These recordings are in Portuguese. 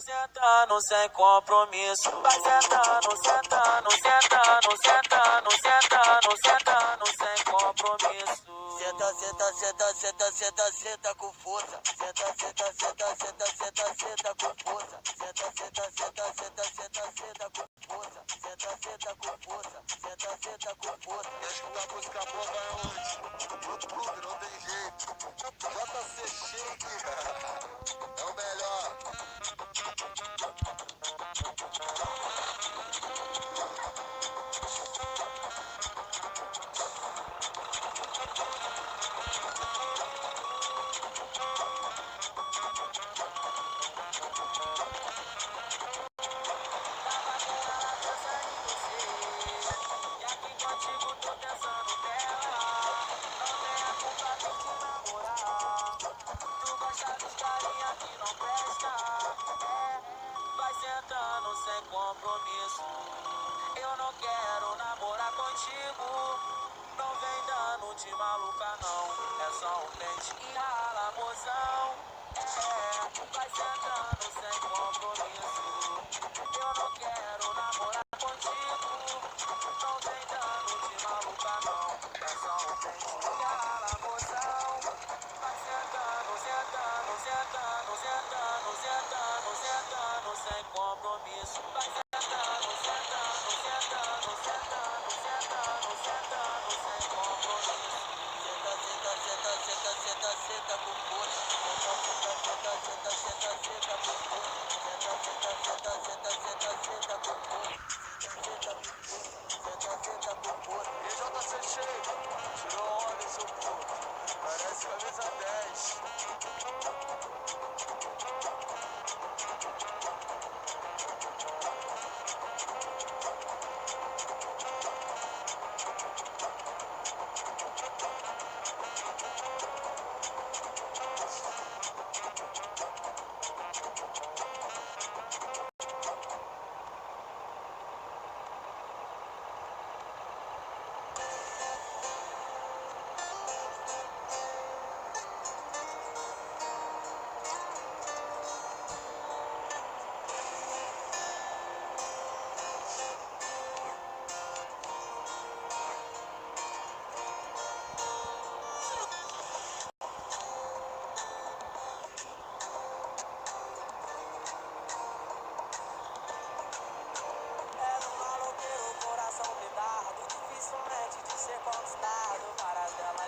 Sentando sem compromisso. Vai sentando sem compromisso. Senta com força. Senta com força. Senta com força. Senta com força. Senta com força. Quer escutar música boa, vai aonde? YouTube, não tem jeito. JC Shake. É o melhor. Sem compromisso, eu não quero namorar contigo. Não vem dando de maluca não, é só um pente e rala, mozão. Vai sentando sem compromisso. Eu não quero namorar contigo. Não vem dando de maluca não, é só um pente e rala, mozão. Vai sentando sem compromisso. Vai sentando sem compromisso. Senta com força. Senta com força. Senta com força. Senta com força. E JC Shake, tirou onda, seu puto. Parece camisa 10.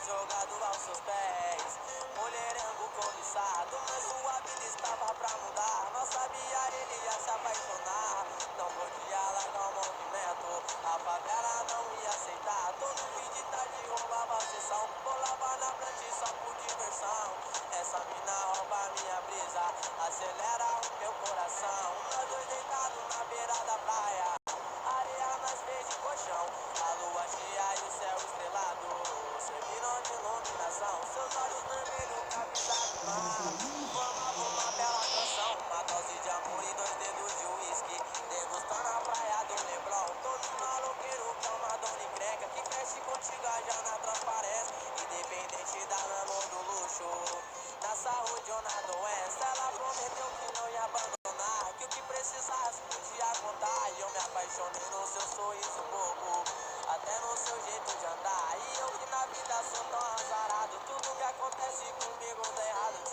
Jogado aos seus pés, mulherengo cobiçado, mas sua vida estava pra mudar. Não sabia, ele ia se apaixonar. Não podia largar o movimento, a favela não ia aceitar. Todo fim de tarde roubava a sessão, bolava na frente só por diversão. Essa mina rouba minha brisa, acelera o meu coração. Nós dois deitados na beira da praia, areia mais verde colchão, a lua cheia e o céu estrelado serviram de iluminação. Seus olhos vermelhos, camisa de mar, formavam uma bela canção. Uma dose de amor e 2 dedos de uísque, degustando a praia do Leblon. Todos maloqueiros que é uma dona encrenca, que cresce contigo a jana transparece. Independente da lama ou do luxo, na saúde ou na doença, ela prometeu que não ia abandonar, que o que precisasse podia contar. E eu me apaixonei no seu sorriso bobo, até no seu jeito de andar. E eu que na vida sou tão azarado, tudo que acontece comigo dá errado.